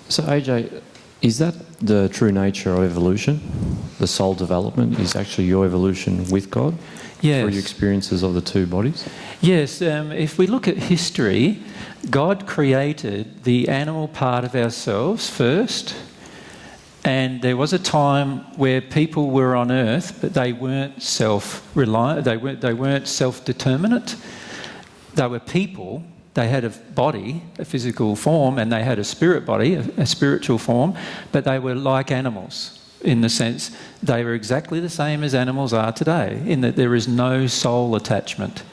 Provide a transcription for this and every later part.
So AJ, is that the true nature of evolution? The soul development is actually your evolution with God? Yes. Through your experiences of the two bodies? Yes, if we look at history, God created the animal part of ourselves first, and there was a time where people were on earth, but they weren't self-reliant, they weren't self-determinate. They were people. They had a body, a physical form, and they had a spirit body, a spiritual form, but they were like animals in the sense they were exactly the same as animals are today, in that there is no soul attachment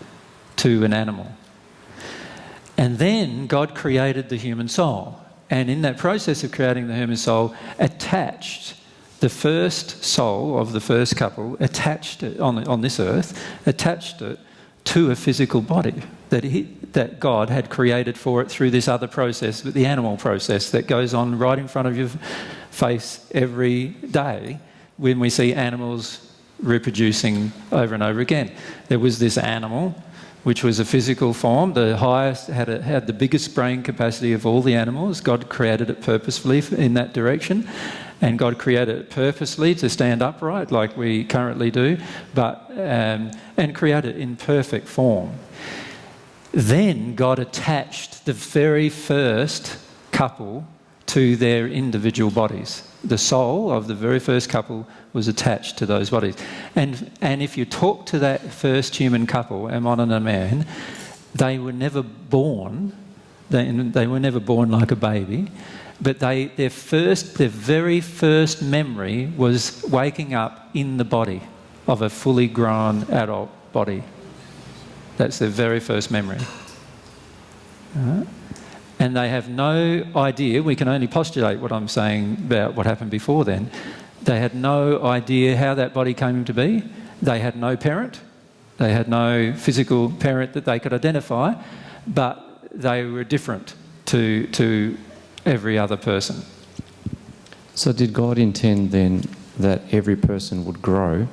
to an animal. And then God created the human soul, and in that process of creating the human soul, attached the first soul of the first couple, attached it on this earth, attached it to a physical body that God had created for it through this other process, the animal process that goes on right in front of your face every day when we see animals reproducing over and over again. There was this animal which was a physical form, the highest, had the biggest brain capacity of all the animals. God created it purposefully in that direction. And God created it purposely to stand upright like we currently do, but and created it in perfect form. Then God attached the very first couple to their individual bodies. The soul of the very first couple was attached to those bodies. And if you talk to that first human couple, a man and a man, they were never born. They were never born like a baby. But their very first memory was waking up in the body of a fully grown adult body. That's their very first memory. And they have no idea, we can only postulate what I'm saying about what happened before then. They had no idea how that body came to be. They had no parent. They had no physical parent that they could identify, but they were different to every other person. So did God intend then that every person would grow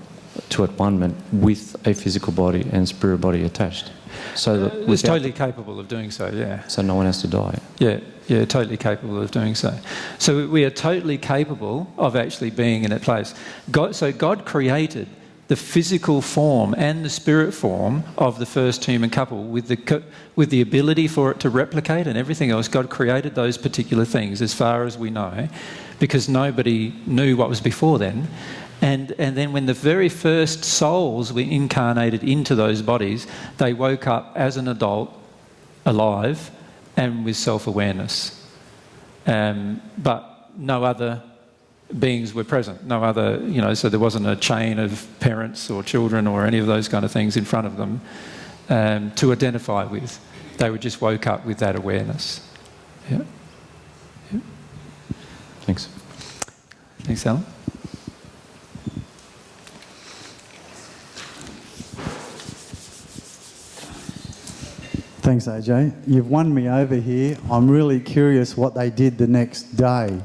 to at one moment with a physical body and spirit body attached? So that it's totally capable of doing so, yeah. So no one has to die? Yeah, totally capable of doing so. So we are totally capable of actually being in that place. God created the physical form and the spirit form of the first human couple with the ability for it to replicate and everything else. God created those particular things as far as we know, because nobody knew what was before then. And then when the very first souls were incarnated into those bodies, they woke up as an adult, alive, and with self-awareness. But no other beings were present, no other, so there wasn't a chain of parents or children or any of those kind of things in front of them to identify with. They were just woke up with that awareness. Yeah. Thanks. Thanks, Alan. Thanks, AJ. You've won me over here. I'm really curious what they did the next day.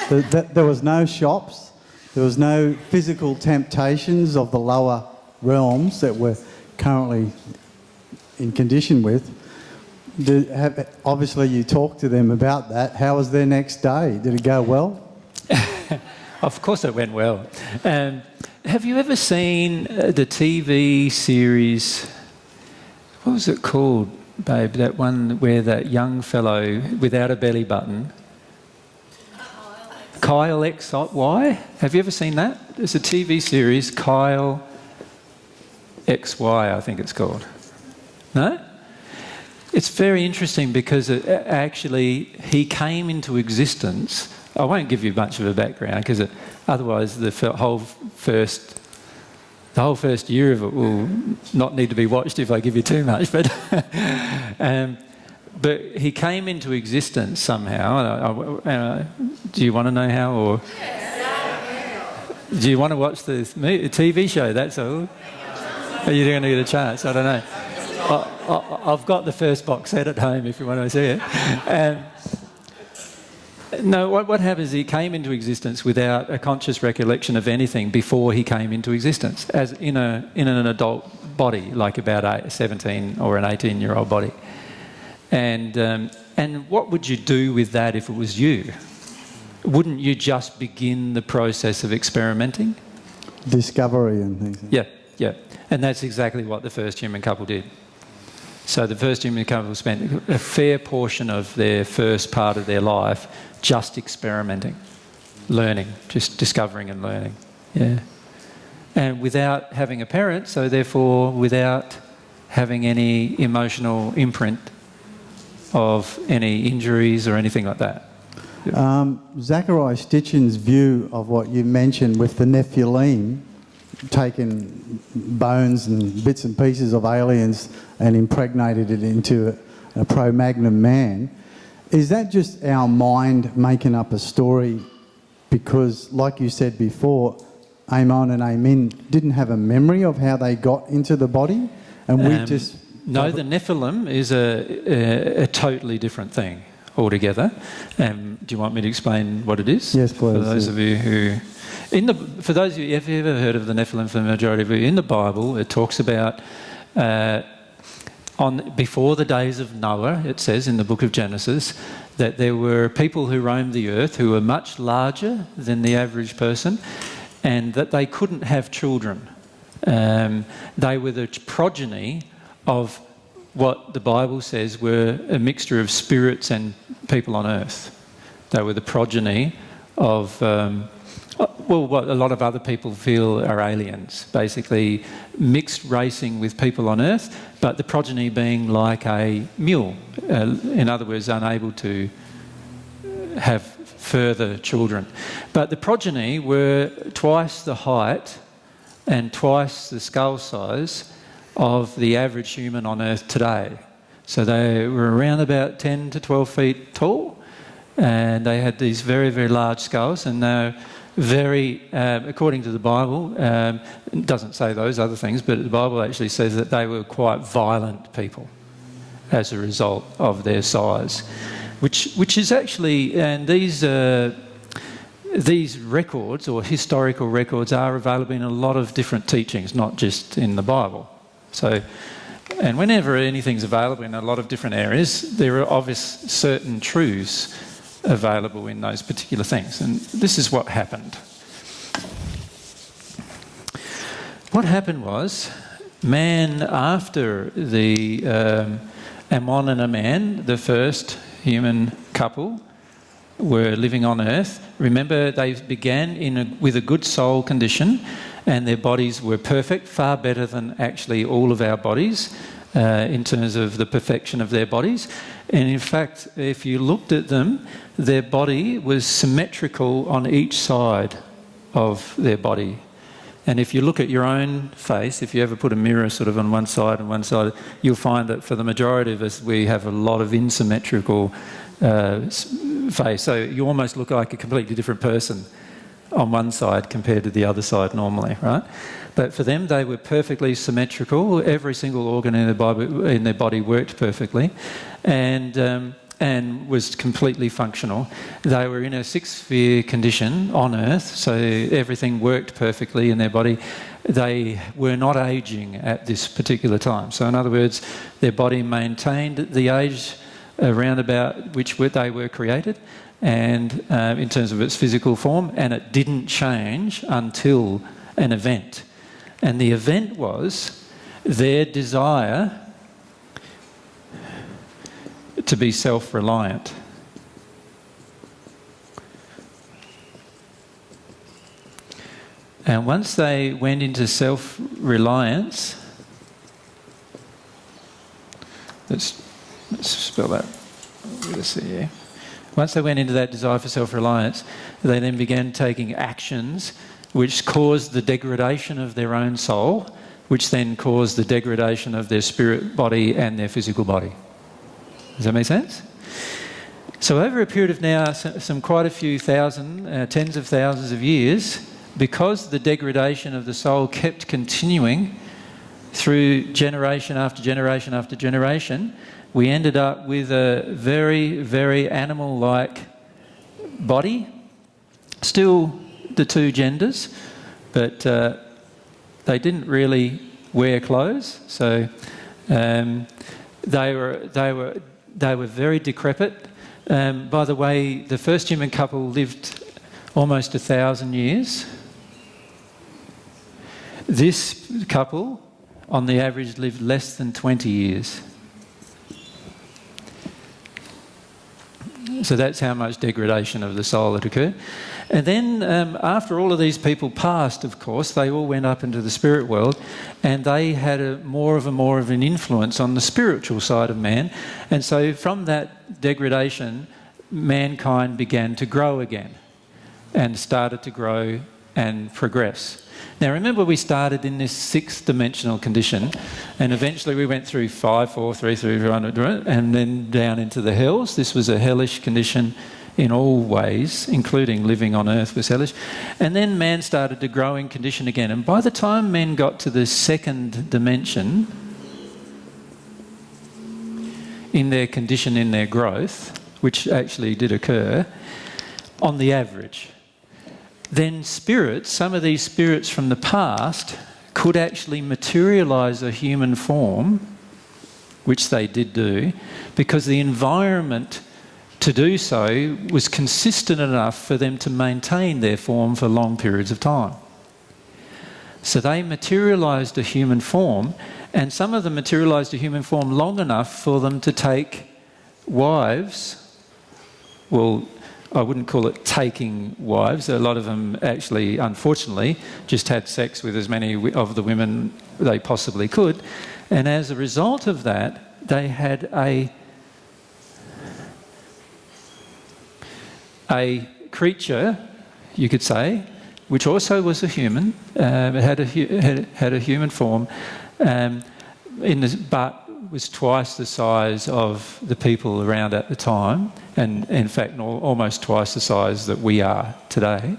There was no shops. There was no physical temptations of the lower realms that we're currently in condition with. Obviously, you talked to them about that. How was their next day? Did it go well? Of course it went well. Have you ever seen the TV series, what was it called, babe? That one where that young fellow without a belly button, Kyle XY? Have you ever seen that? There's a TV series, Kyle XY, I think it's called. No? It's very interesting because he came into existence. I won't give you much of a background because otherwise the whole first year of it will not need to be watched if I give you too much. But but he came into existence somehow. Do you want to know how, or do you want to watch the TV show? That's all. Are you going to get a chance? I don't know. I've got the first box set at home if you want to see it. No, what happens is he came into existence without a conscious recollection of anything before he came into existence, as in an adult body, like about a 17 or an 18-year-old body. And what would you do with that if it was you? Wouldn't you just begin the process of experimenting? Discovery and things. Yeah, yeah. And that's exactly what the first human couple did. So the first human couple spent a fair portion of their first part of their life just experimenting, learning, just discovering and learning. Yeah. And without having a parent, so therefore without having any emotional imprint of any injuries or anything like that. Zachariah Stitchin's view of what you mentioned with the Nephilim, taken bones and bits and pieces of aliens and impregnated it into a pro-magnum man, is that just our mind making up a story because, like you said before, Amon and Amin didn't have a memory of how they got into the body, and we just... No, the Nephilim is a totally different thing altogether. Do you want me to explain what it is? Yes, please. For those of you who... For those of you, have you ever heard of the Nephilim? For the majority of you, in the Bible, it talks about before the days of Noah, it says in the book of Genesis, that there were people who roamed the earth who were much larger than the average person, and that they couldn't have children. They were the progeny of what the Bible says were a mixture of spirits and people on earth. They were the progeny of... what a lot of other people feel are aliens, basically mixed racing with people on Earth, but the progeny being like a mule, in other words, unable to have further children. But the progeny were twice the height and twice the skull size of the average human on Earth today. So they were around about 10 to 12 feet tall, and they had these very, very large skulls, and they're very, according to the Bible, it doesn't say those other things, but the Bible actually says that they were quite violent people as a result of their size, which is actually, and these records or historical records are available in a lot of different teachings, not just in the Bible. So, and whenever anything's available in a lot of different areas, there are obvious certain truths available in those particular things. And this is what happened. What happened was, man, after the Ammon and Aman, the first human couple, were living on earth. Remember, they began with a good soul condition, and their bodies were perfect, far better than actually all of our bodies in terms of the perfection of their bodies. And in fact, if you looked at them, their body was symmetrical on each side of their body. And if you look at your own face, if you ever put a mirror sort of on one side and one side, you'll find that for the majority of us, we have a lot of insymmetrical face. So you almost look like a completely different person on one side compared to the other side normally, right? But for them, they were perfectly symmetrical. Every single organ in their body worked perfectly, and was completely functional. They were in a six-sphere condition on Earth, so everything worked perfectly in their body. They were not aging at this particular time. So in other words, their body maintained the age around about which they were created, and in terms of its physical form, and it didn't change until an event. And the event was their desire to be self-reliant. And once they went into self-reliance, let's spell that with a C here. Once they went into that desire for self-reliance, they then began taking actions which caused the degradation of their own soul, which then caused the degradation of their spirit body and their physical body. Does that make sense? So over a period of now, some quite a few thousand, tens of thousands of years, because the degradation of the soul kept continuing through generation after generation after generation, we ended up with a very, very animal-like body. Still the two genders, but they didn't really wear clothes. So they were very decrepit. By the way, the first human couple lived almost 1,000 years. This couple, on the average, lived less than 20 years. So that's how much degradation of the soul had occurred. And then after all of these people passed, of course, they all went up into the spirit world, and they had more of an influence on the spiritual side of man. And so from that degradation, mankind began to grow again and started to grow and progress. Now remember, we started in this 6th dimensional condition, and eventually we went through 5, 4, 3, 3, 1, and then down into the hells. This was a hellish condition in all ways, including living on earth was hellish. And then man started to grow in condition again. And by the time men got to the 2nd dimension, in their condition, in their growth, which actually did occur, on the average, then spirits, some of these spirits from the past, could actually materialise a human form, which they did do, because the environment to do so was consistent enough for them to maintain their form for long periods of time. So they materialised a human form, and some of them materialised a human form long enough for them to take wives. Well, I wouldn't call it taking wives. A lot of them actually, unfortunately, just had sex with as many of the women they possibly could. And as a result of that, they had a creature, you could say, which also was a human, had a human form, but was twice the size of the people around at the time, and in fact almost twice the size that we are today.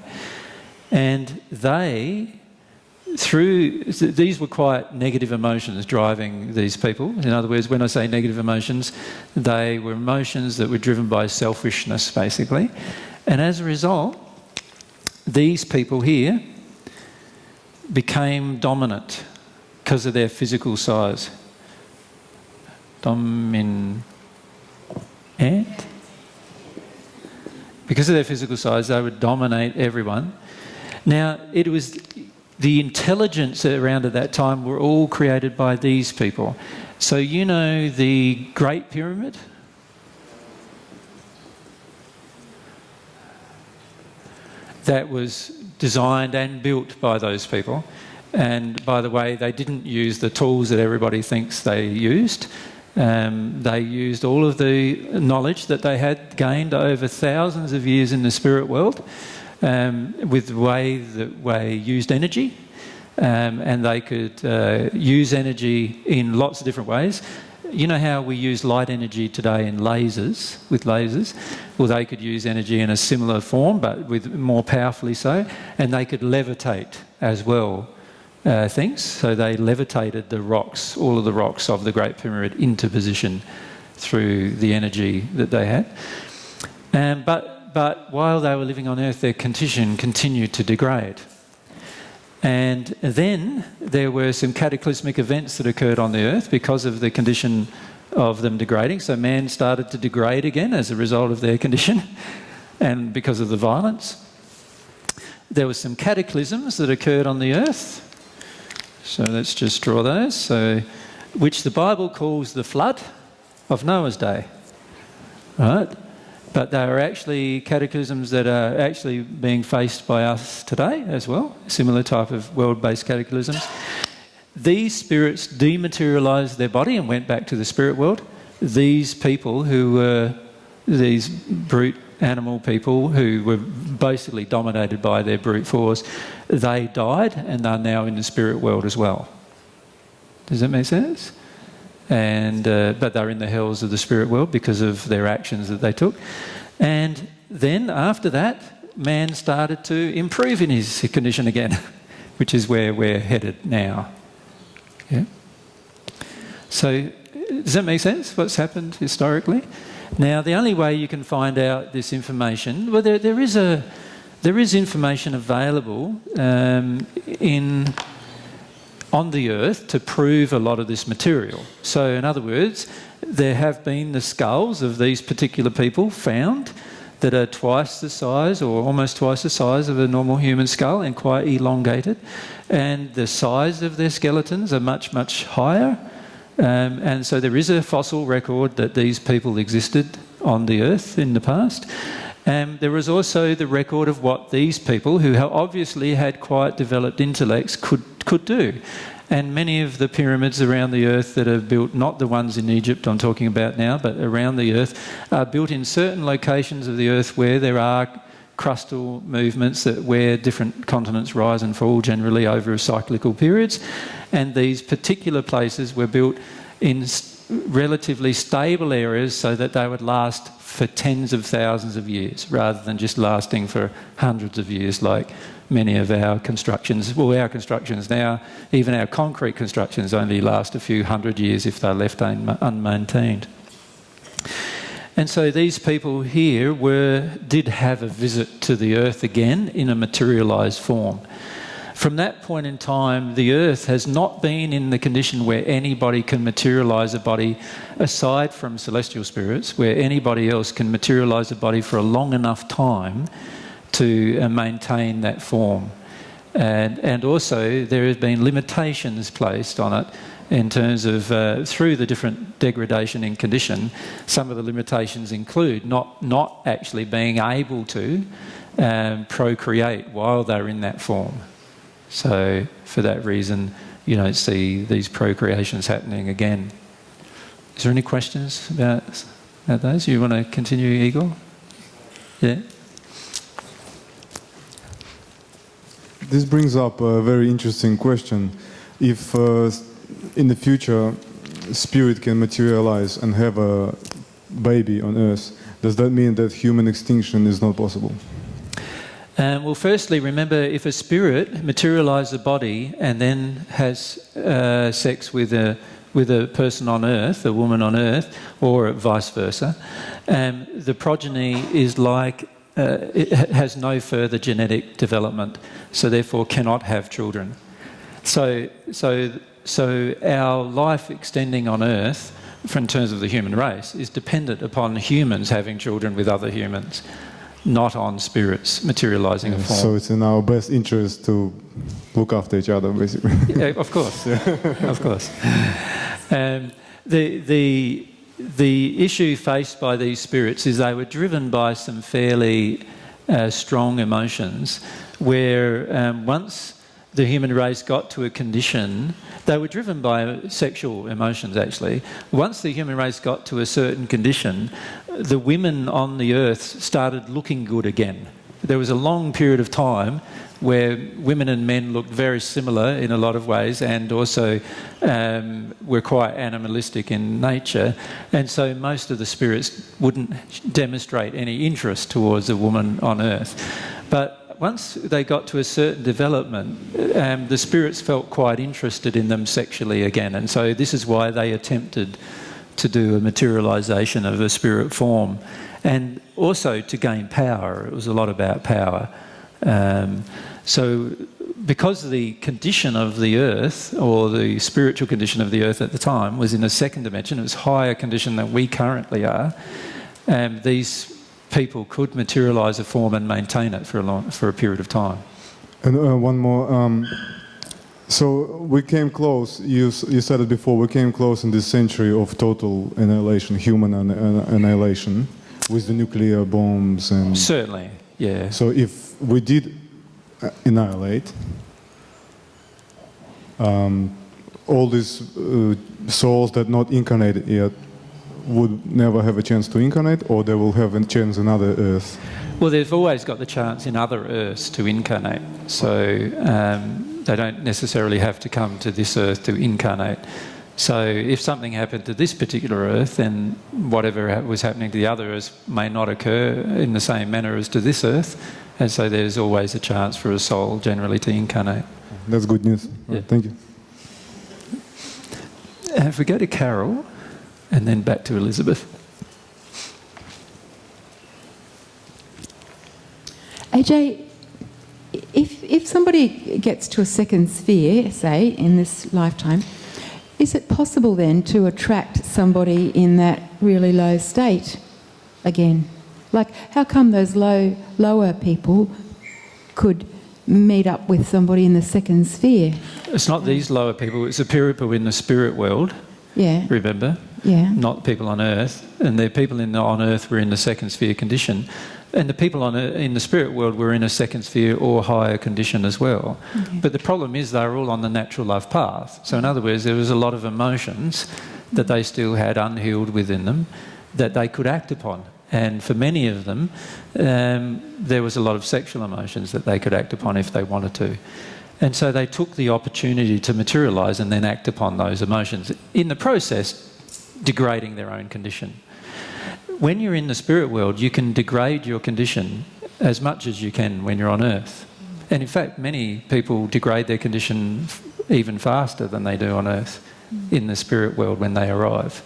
And these were quite negative emotions driving these people. In other words, when I say negative emotions, they were emotions that were driven by selfishness, basically. And as a result, these people here became dominant because of their physical size. Dominant. Because of their physical size, they would dominate everyone. Now, it was the intelligence around at that time were all created by these people. So you know the Great Pyramid? That was designed and built by those people. And by the way, they didn't use the tools that everybody thinks they used. They used all of the knowledge that they had gained over thousands of years in the spirit world with the way that they used energy. And they could use energy in lots of different ways. You know how we use light energy today in lasers, with lasers? Well, they could use energy in a similar form, but with more powerfully so. And they could levitate as well. Things. So they levitated the rocks, all of the rocks of the Great Pyramid into position through the energy that they had. But while they were living on Earth, their condition continued to degrade. And then there were some cataclysmic events that occurred on the Earth because of the condition of them degrading. So man started to degrade again as a result of their condition and because of the violence. There were some cataclysms that occurred on the Earth. So let's just draw those. So, which the Bible calls the flood of Noah's day, right? But they are actually cataclysms that are actually being faced by us today as well, similar type of world-based cataclysms. These spirits dematerialised their body and went back to the spirit world. These people who were these brute animal people who were basically dominated by their brute force, they died and are now in the spirit world as well. Does that make sense? And but they're in the hells of the spirit world because of their actions that they took. And then after that, man started to improve in his condition again, which is where we're headed now. Yeah. So does that make sense, what's happened historically? Now, the only way you can find out this information, well, there is information available in on the earth to prove a lot of this material. So in other words, there have been the skulls of these particular people found that are twice the size or almost twice the size of a normal human skull and quite elongated. And the size of their skeletons are much, much higher. And so there is a fossil record that these people existed on the earth in the past. And there was also the record of what these people, who obviously had quite developed intellects, could do. And many of the pyramids around the earth that are built, not the ones in Egypt I'm talking about now, but around the earth, are built in certain locations of the earth where there are crustal movements where different continents rise and fall generally over cyclical periods. And these particular places were built in relatively stable areas so that they would last for tens of thousands of years rather than just lasting for hundreds of years like many of our constructions. Well, our constructions now, even our concrete constructions, only last a few hundred years if they're left unmaintained. And so these people here did have a visit to the earth again in a materialised form. From that point in time, the earth has not been in the condition where anybody can materialise a body, aside from celestial spirits, where anybody else can materialise a body for a long enough time to maintain that form. And also there have been limitations placed on it in terms of, through the different degradation in condition, some of the limitations include not actually being able to procreate while they're in that form. So for that reason, you don't see these procreations happening again. Is there any questions about those? You want to continue, Igor? Yeah? This brings up a very interesting question. If in the future spirit can materialize and have a baby on Earth, does that mean that human extinction is not possible? Well, firstly, remember, if a spirit materialises a body and then has sex with a person on Earth, a woman on Earth, or vice versa, the progeny is like it has no further genetic development, so therefore cannot have children. So our life extending on Earth, in terms of the human race, is dependent upon humans having children with other humans, not on spirits materialising a form. So it's in our best interest to look after each other, basically. Yeah, of course, of course. The issue faced by these spirits is they were driven by some fairly strong emotions where once the human race got to a condition, they were driven by sexual emotions actually. Once the human race got to a certain condition, the women on the earth started looking good again. There was a long period of time where women and men looked very similar in a lot of ways and also were quite animalistic in nature. And so most of the spirits wouldn't demonstrate any interest towards a woman on earth. But once they got to a certain development, the spirits felt quite interested in them sexually again. And so this is why they attempted to do a materialisation of a spirit form. And also to gain power. It was a lot about power. So because the condition of the earth, or the spiritual condition of the earth at the time, was in a second dimension, it was a higher condition than we currently are, these people could materialise a form and maintain it for a period of time. And one more. So we came close, you said it before, we came close in this century of total annihilation, human annihilation, with the nuclear bombs and... Certainly, yeah. So if we did annihilate, all these souls that not incarnated yet would never have a chance to incarnate, or they will have a chance in other Earths? Well, they've always got the chance in other Earths to incarnate, so they don't necessarily have to come to this Earth to incarnate. So if something happened to this particular Earth, then whatever was happening to the other Earths may not occur in the same manner as to this Earth, and so there's always a chance for a soul generally to incarnate. That's good news. Yeah. Thank you. If we go to Carol, and then back to Elizabeth. AJ, if somebody gets to a second sphere, say, in this lifetime, is it possible then to attract somebody in that really low state again? Like, how come those lower people could meet up with somebody in the second sphere? It's not these lower people, it's the people in the spirit world, Yeah, remember? yeah. Not people on earth. And the people on earth were in the second sphere condition. And the people in the spirit world were in a second sphere or higher condition as well. Okay. But the problem is they were all on the natural love path. So in other words, there was a lot of emotions that they still had unhealed within them that they could act upon. And for many of them, there was a lot of sexual emotions that they could act upon if they wanted to. And so they took the opportunity to materialise and then act upon those emotions, in the process degrading their own condition. When you're in the spirit world, you can degrade your condition as much as you can when you're on earth. And in fact, many people degrade their condition even faster than they do on earth in the spirit world when they arrive.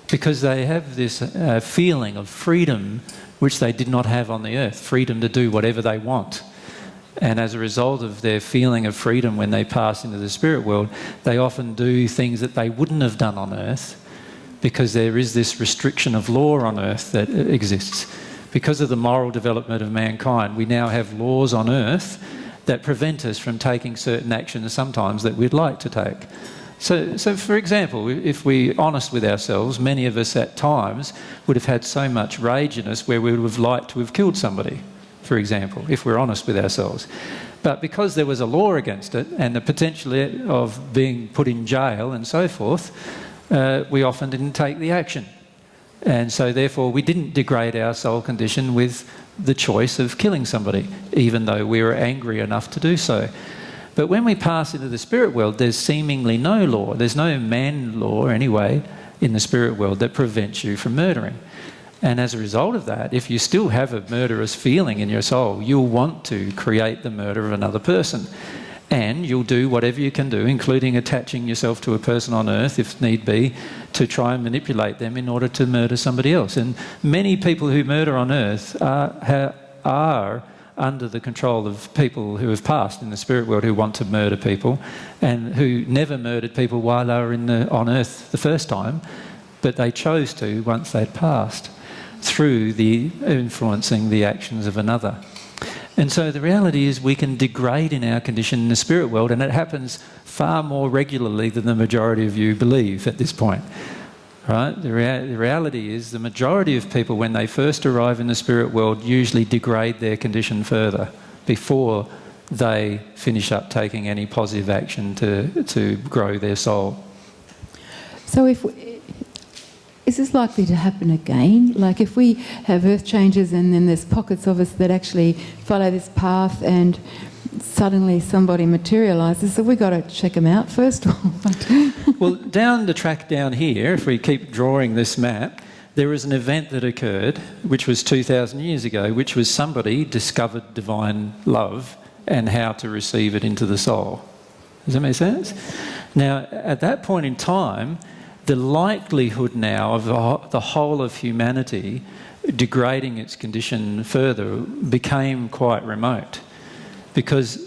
Because they have this feeling of freedom which they did not have on the earth, freedom to do whatever they want. And as a result of their feeling of freedom when they pass into the spirit world, they often do things that they wouldn't have done on earth, because there is this restriction of law on earth that exists. Because of the moral development of mankind, we now have laws on earth that prevent us from taking certain actions sometimes that we'd like to take. So for example, if we're honest with ourselves, many of us at times would have had so much rage in us where we would have liked to have killed somebody, for example, if we're honest with ourselves. But because there was a law against it and the potential of being put in jail and so forth, we often didn't take the action. And so therefore we didn't degrade our soul condition with the choice of killing somebody, even though we were angry enough to do so. But when we pass into the spirit world, there's seemingly no law. There's no man law anyway in the spirit world that prevents you from murdering. And as a result of that, if you still have a murderous feeling in your soul, you'll want to create the murder of another person. And you'll do whatever you can do, including attaching yourself to a person on earth, if need be, to try and manipulate them in order to murder somebody else. And many people who murder on earth are under the control of people who have passed in the spirit world, who want to murder people, and who never murdered people while they were on earth the first time, but they chose to once they'd passed, through the influencing the actions of another. And so the reality is we can degrade in our condition in the spirit world, and it happens far more regularly than the majority of you believe at this point. Right? The reality is the majority of people, when they first arrive in the spirit world, usually degrade their condition further before they finish up taking any positive action to grow their soul. So is this likely to happen again? Like if we have earth changes and then there's pockets of us that actually follow this path and suddenly somebody materialises, so we've got to check them out first of all. Well, down the track down here, if we keep drawing this map, there was an event that occurred which was 2,000 years ago, which was somebody discovered divine love and how to receive it into the soul. Does that make sense? Now, at that point in time, the likelihood now of the whole of humanity degrading its condition further became quite remote, because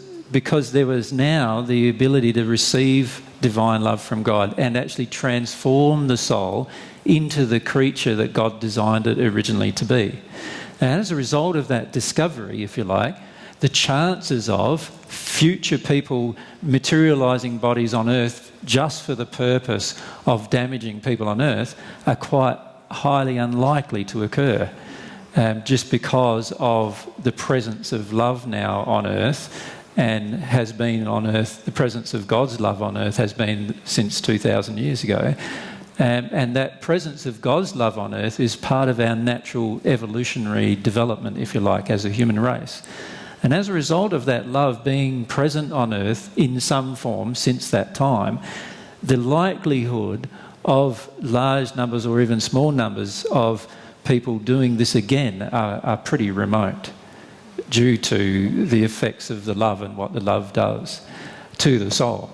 there was now the ability to receive divine love from God and actually transform the soul into the creature that God designed it originally to be. And as a result of that discovery, if you like, the chances of future people materialising bodies on earth just for the purpose of damaging people on earth are quite highly unlikely to occur, just because of the presence of love now on earth, and has been on earth, the presence of God's love on earth has been since 2,000 years ago. And that presence of God's love on earth is part of our natural evolutionary development, if you like, as a human race. And as a result of that love being present on earth in some form since that time, the likelihood of large numbers or even small numbers of people doing this again are pretty remote, due to the effects of the love and what the love does to the soul.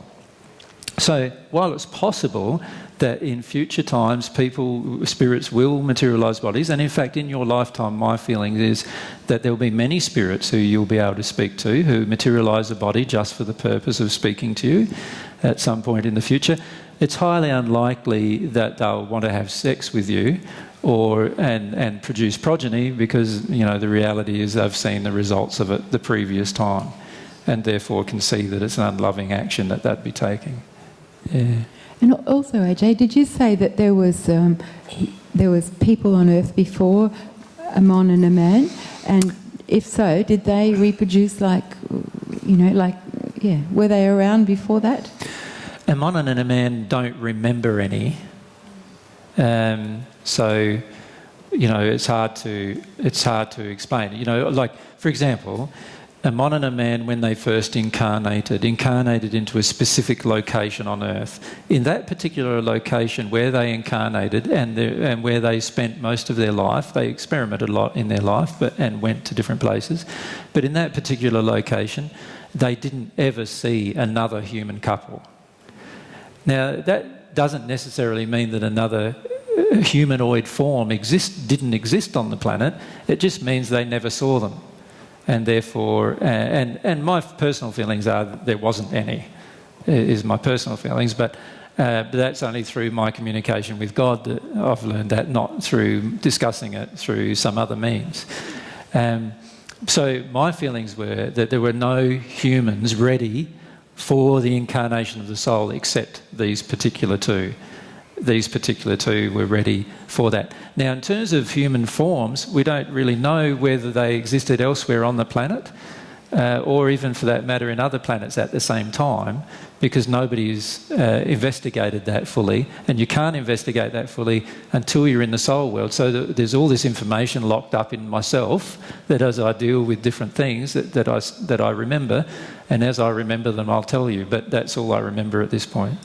So while it's possible that in future times spirits will materialise bodies, and in fact in your lifetime my feeling is that there will be many spirits who you'll be able to speak to who materialise a body just for the purpose of speaking to you at some point in the future. It's highly unlikely that they'll want to have sex with you and produce progeny, because the reality is they've seen the results of it the previous time and therefore can see that it's an unloving action that they'd be taking. Yeah. And also, AJ, did you say that there was people on Earth before a mon and a man? And if so, did they reproduce were they around before that? A mon and a man don't remember any, so it's hard to explain. Like for example, a mon and a man, when they first incarnated into a specific location on Earth. In that particular location where they incarnated and where they spent most of their life, they experimented a lot in their life and went to different places. But in that particular location, they didn't ever see another human couple. Now, that doesn't necessarily mean that another humanoid form didn't exist on the planet. It just means they never saw them. And therefore, and my personal feelings are that there wasn't any, is my personal feelings, but that's only through my communication with God that I've learned that, not through discussing it through some other means. So my feelings were that there were no humans ready for the incarnation of the soul except these particular two. These particular two were ready for that. Now, in terms of human forms, we don't really know whether they existed elsewhere on the planet or even, for that matter, in other planets at the same time, because nobody's investigated that fully, and you can't investigate that fully until you're in the soul world. So there's all this information locked up in myself that, as I deal with different things that I remember, and as I remember them, I'll tell you. But that's all I remember at this point.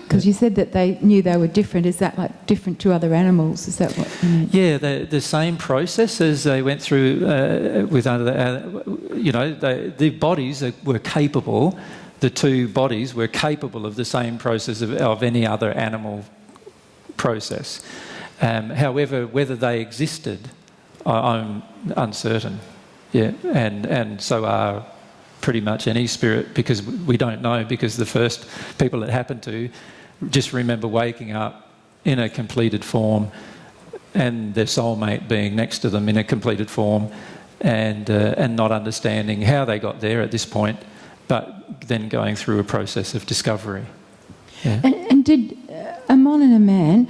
Because you said that they knew they were different. Is that like different to other animals? Is that what you mean? Yeah, the same process as they went through with other, the bodies were capable. The two bodies were capable of the same process of any other animal process. However, whether they existed, I'm uncertain. Yeah, and so are pretty much any spirit, because we don't know, because the first people it happened to just remember waking up in a completed form and their soulmate being next to them in a completed form, and not understanding how they got there at this point, but then going through a process of discovery. Yeah. And did a mon and a man,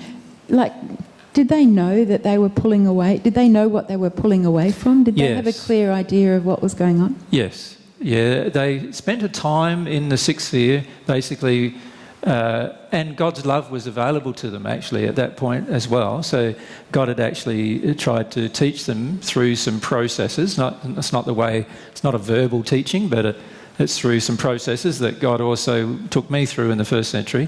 did they know that they were pulling away? Did they know what they were pulling away from? Did they have a clear idea of what was going on? Yes. Yeah, they spent a time in the sixth sphere, basically, and God's love was available to them actually at that point as well. So God had actually tried to teach them through some processes. It's not a verbal teaching, but it's through some processes that God also took me through in the first century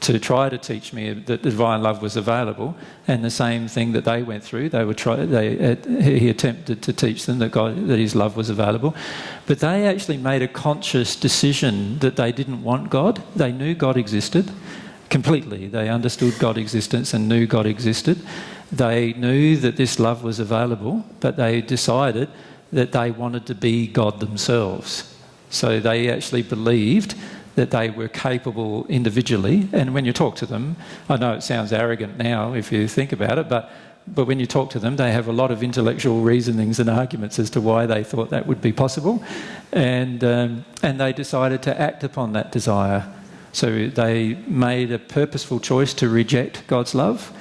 to try to teach me that divine love was available, and the same thing that they went through. He attempted to teach them that His love was available, but they actually made a conscious decision that they didn't want God. They knew God existed completely. They understood God's existence and knew God existed. They knew that this love was available, but they decided that they wanted to be God themselves. So they actually believed that they were capable individually. And when you talk to them, I know it sounds arrogant now if you think about it, but when you talk to them, they have a lot of intellectual reasonings and arguments as to why they thought that would be possible. And they decided to act upon that desire. So they made a purposeful choice to reject God's love,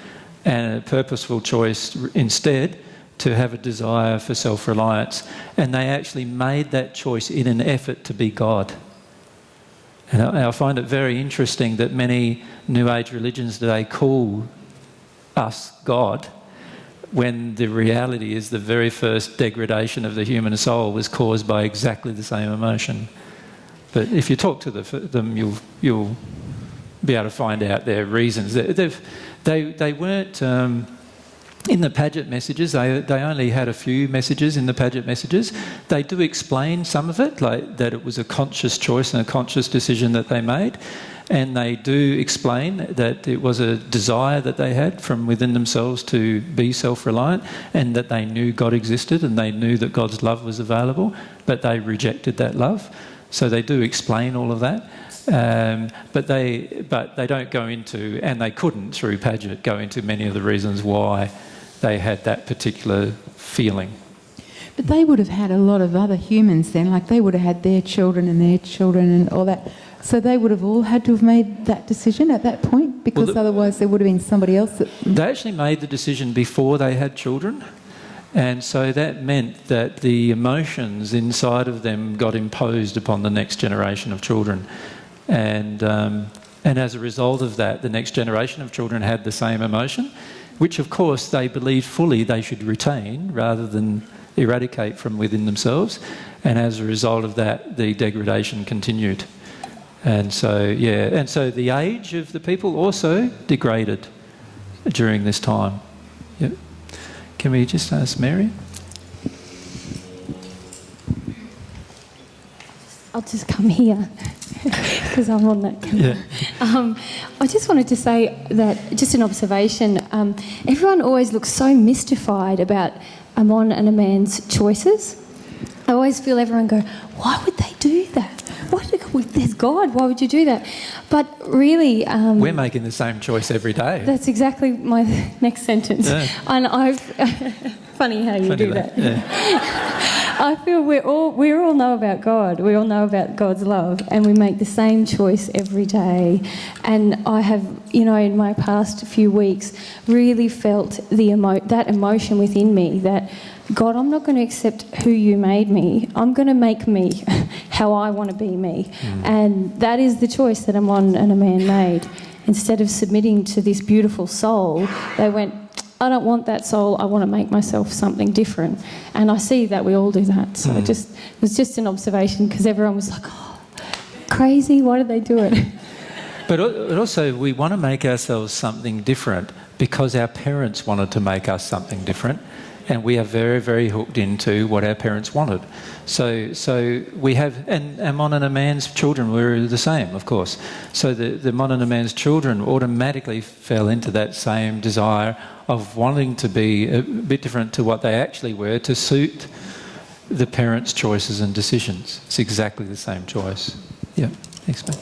and a purposeful choice instead to have a desire for self-reliance. And they actually made that choice in an effort to be God. And I find it very interesting that many New Age religions today call us God, when the reality is the very first degradation of the human soul was caused by exactly the same emotion. But if you talk to them, you'll be able to find out their reasons. They weren't in the Paget messages, they only had a few messages in the Paget messages. They do explain some of it, like that it was a conscious choice and a conscious decision that they made. And they do explain that it was a desire that they had from within themselves to be self-reliant, and that they knew God existed and they knew that God's love was available, but they rejected that love. So they do explain all of that. But they don't go into, and they couldn't through Paget, go into many of the reasons why they had that particular feeling. But they would have had a lot of other humans then, like they would have had their children and all that. So they would have all had to have made that decision at that point, because otherwise there would have been somebody else that... They actually made the decision before they had children, and so that meant that the emotions inside of them got imposed upon the next generation of children. And as a result of that, the next generation of children had the same emotion, which of course they believed fully they should retain rather than eradicate from within themselves. And as a result of that, the degradation continued. And so, and so the age of the people also degraded during this time. Yep. Can we just ask Mary? I'll just come here because I'm on that camera. Yeah. I just wanted to say that, just an observation, everyone always looks so mystified about Amon and a man's choices. I always feel everyone go, why would they do that? There's God, why would you do that? But really... we're making the same choice every day. That's exactly my next sentence. Yeah. And I've... funny how you do that. Yeah. I feel we all know about God. We all know about God's love, and we make the same choice every day. And I have, in my past few weeks, really felt that emotion within me that, God, I'm not going to accept who you made me. I'm going to make me how I want to be me. And that is the choice that Amon and a man made. Instead of submitting to this beautiful soul, they went, I don't want that soul, I want to make myself something different. And I see that we all do that. So it was just an observation, because everyone was like, oh, crazy, why did they do it? But also we want to make ourselves something different because our parents wanted to make us something different, and we are very, very hooked into what our parents wanted. So we have, and Amon and a man's children were the same, of course. So the Amon and a man's children automatically fell into that same desire of wanting to be a bit different to what they actually were, to suit the parents' choices and decisions. It's exactly the same choice. Yeah, thanks, mate.